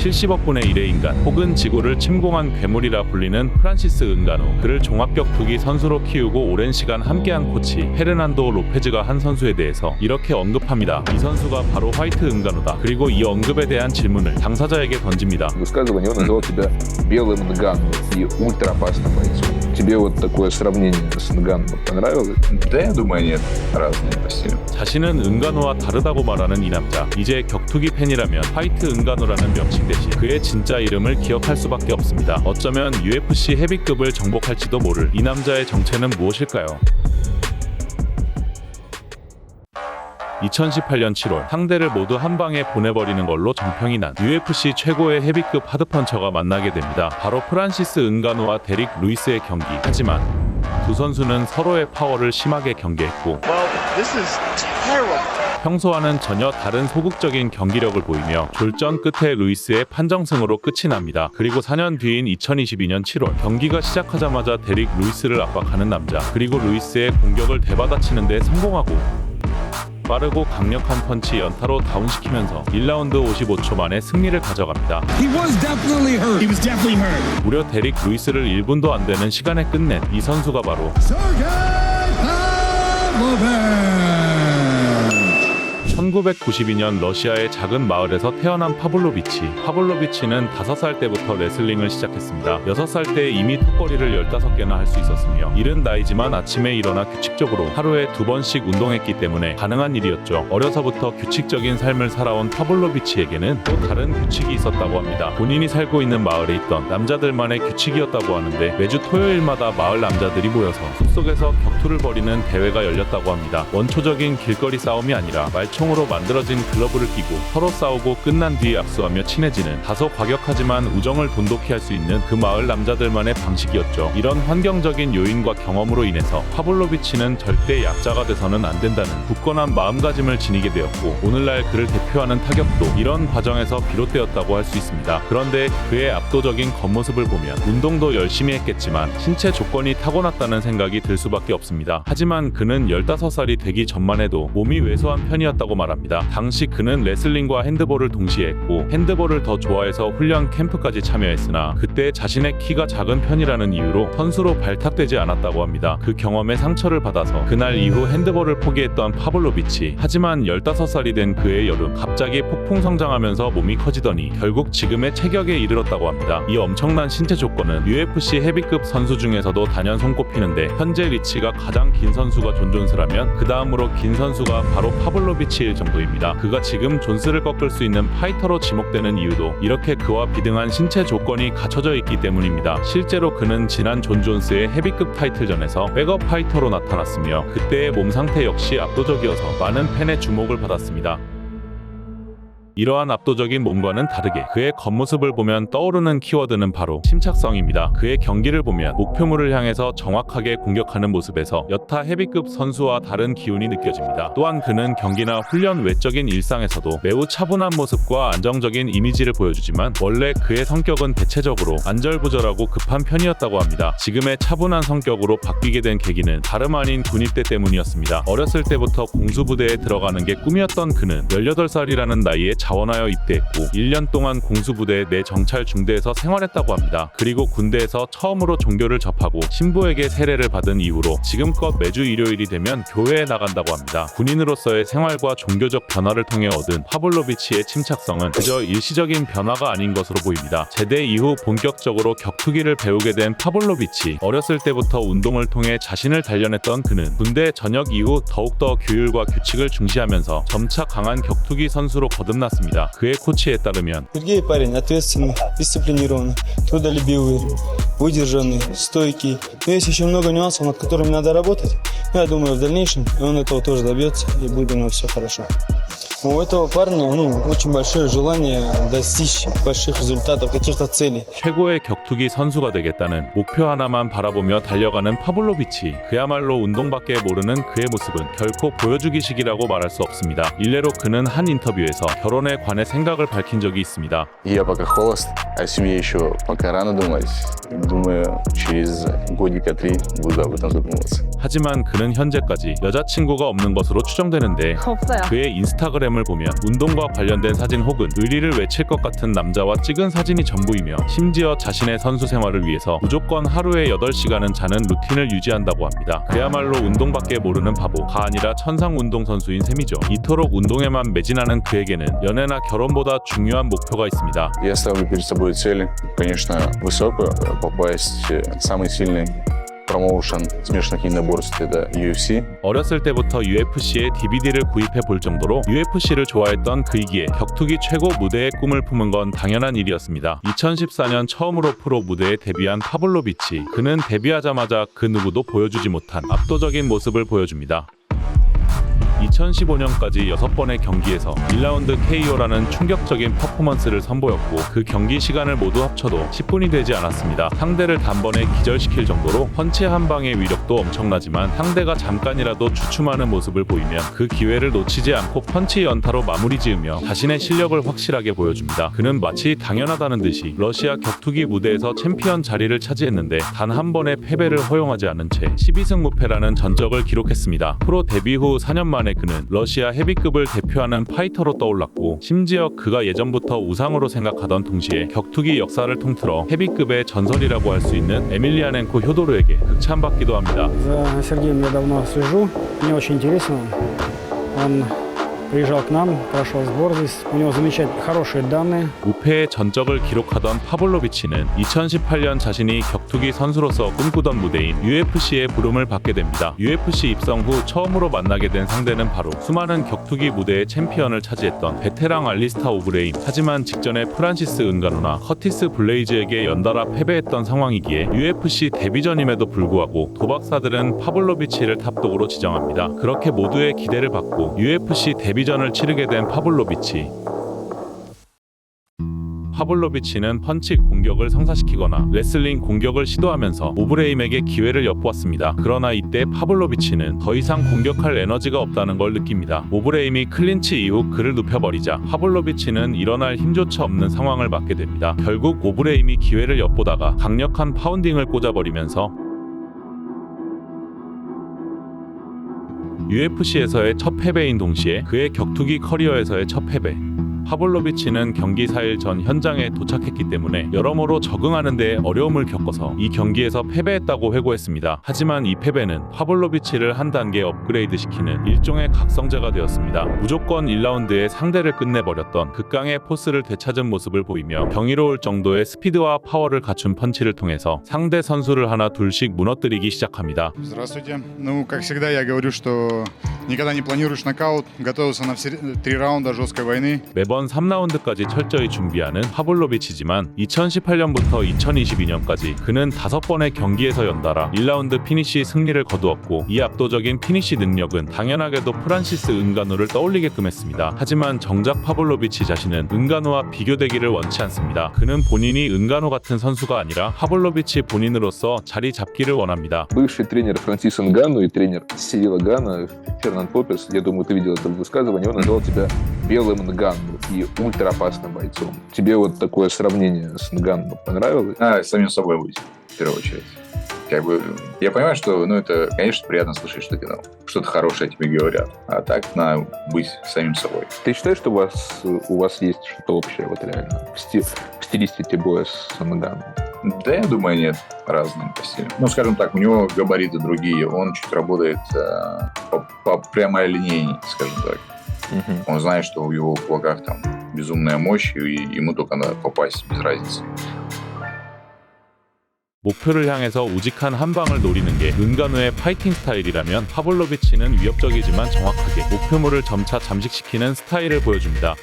70억 분의 1의 인간 혹은 지구를 침공한 괴물이라 불리는 프란시스 은가노. 그를 종합격투기 선수로 키우고 오랜 시간 함께한 코치 페르난도 로페즈가 한 선수에 대해서 이렇게 언급합니다. 이 선수가 바로 화이트 은가노다. 그리고 이 언급에 대한 질문을 당사자에게 던집니다. Высказывание, он назвал тебя белым Нганом и ультраопасным бойцом. Тебе вот такое сравнение с Нганом понравилось? Да, я думаю, нет. Разные по стилю. 자신은 은가노와 다르다고 말하는 이 남자. 이제 격투기 팬이라면 화이트 은가노라는 명칭 대신 그의 진짜 이름을 기억할 수밖에 없습니다. 어쩌면 UFC 헤비급을 정복할지도 모를 이 남자의 정체는 무엇일까요? 2018년 7월 상대를 모두 한 방에 보내버리는 걸로 정평이 난 UFC 최고의 헤비급 하드펀처가 만나게 됩니다. 바로 프란시스 은가노와 데릭 루이스의 경기. 하지만 두 선수는 서로의 파워를 심하게 경계했고 평소와는 전혀 다른 소극적인 경기력을 보이며 졸전 끝에 루이스의 판정승으로 끝이 납니다. 그리고 4년 뒤인 2022년 7월 경기가 시작하자마자 데릭 루이스를 압박하는 남자, 그리고 루이스의 공격을 대받아치는 데 성공하고 빠르고 강력한 펀치 연타로 다운시키면서 1라운드 55초 만에 승리를 가져갑니다. He was definitely hurt. He was definitely hurt. 무려 데릭 루이스를 1분도 안 되는 시간에 끝낸 이 선수가 바로 Sergey Pavlovich. 1992년 러시아의 작은 마을에서 태어난 파블로비치는 5살 때부터 레슬링을 시작했습니다. 6살 때 이미 턱걸이를 15개나 할 수 있었으며 이른 나이지만 아침에 일어나 규칙적으로 하루에 2번씩 운동했기 때문에 가능한 일이었죠. 어려서부터 규칙적인 삶을 살아온 파블로비치에게는 또 다른 규칙이 있었다고 합니다. 본인이 살고 있는 마을에 있던 남자들만의 규칙이었다고 하는데 매주 토요일마다 마을 남자들이 모여서 숲속에서 격투를 벌이는 대회가 열렸다고 합니다. 원초적인 길거리 싸움이 아니라 말총으로 만들어진 글러브를 끼고 서로 싸우고 끝난 뒤에 악수하며 친해지는 다소 과격하지만 우정을 돈독히 할 수 있는 그 마을 남자들만의 방식이었죠. 이런 환경적인 요인과 경험으로 인해서 파블로비치는 절대 약자가 돼서는 안 된다는 굳건한 마음가짐을 지니게 되었고 오늘날 그를 대표하는 타격도 이런 과정에서 비롯되었다고 할 수 있습니다. 그런데 그의 압도적인 겉모습을 보면 운동도 열심히 했겠지만 신체 조건이 타고났다는 생각이 들 수밖에 없습니다. 하지만 그는 15살이 되기 전만 해도 몸이 왜소한 편이었다고 말합니다. 당시 그는 레슬링과 핸드볼을 동시에 했고 핸드볼을 더 좋아해서 훈련 캠프까지 참여했으나 그때 자신의 키가 작은 편이라는 이유로 선수로 발탁되지 않았다고 합니다. 그 경험에 상처를 받아서 그날 이후 핸드볼을 포기했던 파블로비치. 하지만 15살이 된 그의 여름 갑자기 폭풍 성장하면서 몸이 커지더니 결국 지금의 체격에 이르렀다고 합니다. 이 엄청난 신체 조건은 UFC 헤비급 선수 중에서도 단연 손꼽히는데 현재 리치가 가장 긴 선수가 존 존스라면 그 다음으로 긴 선수가 바로 파블로비치일 정도입니다. 그가 지금 존스를 꺾을 수 있는 파이터로 지목되는 이유도 이렇게 그와 비등한 신체 조건이 갖춰져 있기 때문입니다. 실제로 그는 지난 존 존스의 헤비급 타이틀전에서 백업 파이터로 나타났으며 그때의 몸 상태 역시 압도적이어서 많은 팬의 주목을 받았습니다. 이러한 압도적인 몸과는 다르게 그의 겉모습을 보면 떠오르는 키워드는 바로 침착성입니다. 그의 경기를 보면 목표물을 향해서 정확하게 공격하는 모습에서 여타 헤비급 선수와 다른 기운이 느껴집니다. 또한 그는 경기나 훈련 외적인 일상에서도 매우 차분한 모습과 안정적인 이미지를 보여주지만 원래 그의 성격은 대체적으로 안절부절하고 급한 편이었다고 합니다. 지금의 차분한 성격으로 바뀌게 된 계기는 다름 아닌 군입대 때문이었습니다. 어렸을 때부터 공수부대에 들어가는 게 꿈이었던 그는 18살이라는 나이에 자원하여 입대했고 1년 동안 공수부대 내 정찰 중대에서 생활했다고 합니다. 그리고 군대에서 처음으로 종교를 접하고 신부에게 세례를 받은 이후로 지금껏 매주 일요일이 되면 교회에 나간다고 합니다. 군인으로서의 생활과 종교적 변화를 통해 얻은 파블로비치의 침착성은 그저 일시적인 변화가 아닌 것으로 보입니다. 제대 이후 본격적으로 격투기를 배우게 된 파블로비치. 어렸을 때부터 운동을 통해 자신을 단련했던 그는 군대 전역 이후 더욱더 규율과 규칙을 중시하면서 점차 강한 격투기 선수로 거듭났습니다. 그의 코치에 따르면 Сергей парень ответственный, дисциплинированный, трудолюбивый, выдержанный, стойкий. Но есть еще много нюансов, над которыми надо работать. Но я думаю, в дальнейшем он этого тоже добьется и будет у него все хорошо. У этого парня очень большое желание достичь больших результатов, каких-то целей. 최고의 격투기 선수가 되겠다는 목표 하나만 바라보며 달려가는 파블로비치. 그야말로 운동밖에 모르는 그의 모습은 결코 보여주기식이라고 말할 수 없습니다. 일례로 그는 한 인터뷰에서 결혼에 관해 생각을 밝힌 적이 있습니다. Я пока холост, о семье еще пока рано думать. Думаю, через годика 3 буду об этом задумываться. 하지만 그는 현재까지 여자친구가 없는 것으로 추정되는데 없어요. 그의 인스타그램을 인스타그램을 보면 운동과 관련된 사진 혹은 의리를 외칠 것 같은 남자와 찍은 사진이 전부이며 심지어 자신의 선수 생활을 위해서 무조건 하루에 8시간은 자는 루틴을 유지한다고 합니다. 그야말로 운동밖에 모르는 바보가 아니라 천상 운동선수인 셈이죠. 이토록 운동에만 매진하는 그에게는 연애나 결혼보다 중요한 목표가 있습니다. Я ставлю перед собой цель, конечно, высокую, попасть в самый сильный промоушен смешанных единоборств, это UFC. 어렸을 때부터 UFC의 DVD를 구입해 볼 정도로 UFC를 좋아했던 그이기에 격투기 최고 무대의 꿈을 품은 건 당연한 일이었습니다. 2014년 처음으로 프로 무대에 데뷔한 파블로비치. 그는 데뷔하자마자 그 누구도 보여주지 못한 압도적인 모습을 보여줍니다. 2015년까지 6번의 경기에서 1라운드 KO라는 충격적인 퍼포먼스를 선보였고 그 경기 시간을 모두 합쳐도 10분이 되지 않았습니다. 상대를 단번에 기절시킬 정도로 펀치 한 방의 위력도 엄청나지만 상대가 잠깐이라도 주춤하는 모습을 보이면 그 기회를 놓치지 않고 펀치 연타로 마무리 지으며 자신의 실력을 확실하게 보여줍니다. 그는 마치 당연하다는 듯이 러시아 격투기 무대에서 챔피언 자리를 차지했는데 단 한 번의 패배를 허용하지 않은 채 12승 무패라는 전적을 기록했습니다. 프로 데뷔 후 4년 만에 그는 러시아 헤비급을 대표하는 파이터로 떠올랐고 심지어 그가 예전부터 우상으로 생각하던 동시에 격투기 역사를 통틀어 헤비급의 전설이라고 할 수 있는 에밀리아넨코 효도르에게 극찬받기도 합니다. За Сергеем я давно слежу, мне очень интересно. Он приезжал к нам, прошел сбор здесь, у него замечательные, хорошие данные. 무패의 전적을 기록하던 파블로비치는 2018년 자신이 격투기 선수로서 꿈꾸던 무대인 UFC의 부름을 받게 됩니다. UFC 입성 후 처음으로 만나게 된 상대는 바로 수많은 격투기 무대의 챔피언을 차지했던 베테랑 알리스타 오브레인. 하지만 직전에 프란시스 은가노나 커티스 블레이즈에게 연달아 패배했던 상황이기에 UFC 데뷔전임에도 불구하고 도박사들은 파블로비치를 탑독으로 지정합니다. 그렇게 모두의 기대를 받고 UFC 데뷔전을 치르게 된 파블로비치. 파블로비치는 펀치 공격을 성사시키거나 레슬링 공격을 시도하면서 오브레임에게 기회를 엿보았습니다. 그러나 이때 파블로비치는 더 이상 공격할 에너지가 없다는 걸 느낍니다. 오브레임이 클린치 이후 그를 눕혀버리자 파블로비치는 일어날 힘조차 없는 상황을 맞게 됩니다. 결국 오브레임이 기회를 엿보다가 강력한 파운딩을 꽂아버리면서 UFC에서의 첫 패배인 동시에 그의 격투기 커리어에서의 첫 패배. 파블로비치는 경기 4일 전 현장에 도착했기 때문에 여러모로 적응하는 데 어려움을 겪어서 이 경기에서 패배했다고 회고했습니다. 하지만 이 패배는 파블로비치를 한 단계 업그레이드시키는 일종의 각성제가 되었습니다. 무조건 1라운드에 상대를 끝내버렸던 극강의 포스를 되찾은 모습을 보이며 경이로울 정도의 스피드와 파워를 갖춘 펀치를 통해서 상대 선수를 하나 둘씩 무너뜨리기 시작합니다. Здравствуйте. Ну, как всегда, я говорю, что никогда не планируешь нокаут, готовился на все 3 раунда жесткой войны. 매번 3라운드까지 철저히 준비하는 파블로비치지만 2018년부터 2022년까지 그는 5번의 경기에서 연달아 1라운드 피니시 승리를 거두었고 이 압도적인 피니시 능력은 당연하게도 프란시스 은가노를 떠올리게끔 했습니다. 하지만 정작 파블로비치 자신은 은가노와 비교되기를 원치 않습니다. 그는 본인이 은가노 같은 선수가 아니라 파블로비치 본인으로서 자리 잡기를 원합니다. Бывший тренер Франсис Нганну и тренер Сирила Гана, Фернанд Попес, я думаю, ты видел это высказывание, он назвал тебя белым Нганну и ультраопасным бойцом. Тебе вот такое сравнение с Нганну понравилось? Самим собой быть, в первую очередь. Как бы, я понимаю, что, это, конечно, приятно слышать, что что-то хорошее тебе говорят. А так надо быть самим собой. Ты считаешь, что у вас есть что-то общее вот реально в стилистике боя с Нганну? Да, я думаю, нет, разные по стилю. Скажем так, у него габариты другие, он чуть работает по прямолинейней, скажем так. Он знает, что в его кулаках там безумная мощь, и ему только надо попасть, без разницы. 목표를 향해서 우직한 한 방을 노리는 게 은가노의 파이팅 스타일이라면 파블로비치는 위협적이지만 정확하게 목표물을 점차 잠식시키는 스타일을 보여줍니다.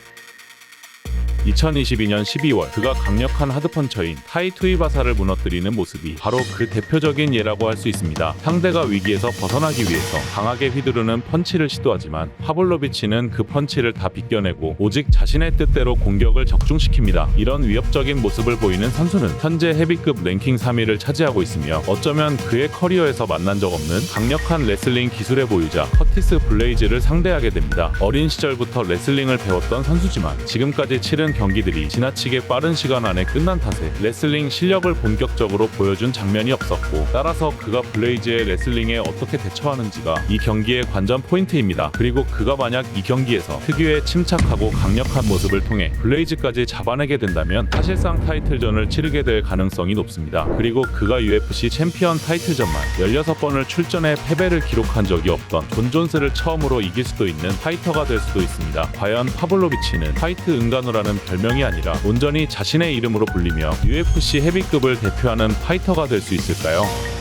2022년 12월 그가 강력한 하드펀처인 타이 투이바사를 무너뜨리는 모습이 바로 그 대표적인 예라고 할 수 있습니다. 상대가 위기에서 벗어나기 위해서 강하게 휘두르는 펀치를 시도하지만 파블로비치는 그 펀치를 다 비껴내고 오직 자신의 뜻대로 공격을 적중시킵니다. 이런 위협적인 모습을 보이는 선수는 현재 헤비급 랭킹 3위를 차지하고 있으며 어쩌면 그의 커리어에서 만난 적 없는 강력한 레슬링 기술의 보유자 커티스 블레이즈를 상대하게 됩니다. 어린 시절부터 레슬링을 배웠던 선수지만 지금까지 치른 경기들이 지나치게 빠른 시간 안에 끝난 탓에 레슬링 실력을 본격적으로 보여준 장면이 없었고, 따라서 그가 블레이즈의 레슬링에 어떻게 대처하는지가 이 경기의 관전 포인트입니다. 그리고 그가 만약 이 경기에서 특유의 침착하고 강력한 모습을 통해 블레이즈까지 잡아내게 된다면 사실상 타이틀전을 치르게 될 가능성이 높습니다. 그리고 그가 UFC 챔피언 타이틀전만 16번을 출전해 패배를 기록한 적이 없던 존 존스를 처음으로 이길 수도 있는 파이터가 될 수도 있습니다. 과연 파블로비치는 파이트 은간우라는 별명이 아니라 온전히 자신의 이름으로 불리며 UFC 헤비급을 대표하는 파이터가 될 수 있을까요?